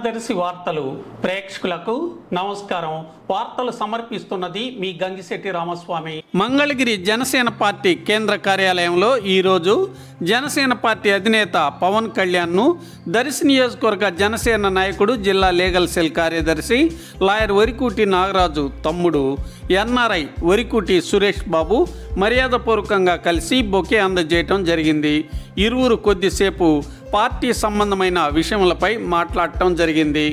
మనదర్శి వార్తలు ప్రేక్షకులకు నమస్కారం. వార్తలు సమర్పిస్తున్నది మీ గంగిశెట్టి రామస్వామి. మంగళగిరి జనసేన పార్టీ కేంద్ర కార్యాలయంలో ఈరోజు జనసేన పార్టీ అధినేత పవన్ కళ్యాణ్ను దర్శి నియోజకవర్గ జనసేన నాయకుడు, జిల్లా లీగల్ సెల్ కార్యదర్శి లాయర్ వరికూటి నాగరాజు తమ్ముడు ఎన్ఆర్ఐ వరికూటి సురేష్ బాబు మర్యాదపూర్వకంగా కలిసి బొకే అందజేయటం జరిగింది. ఇరువురు కొద్దిసేపు పార్టీ సంబంధమైన విషయములపై మాట్లాడటం జరిగింది.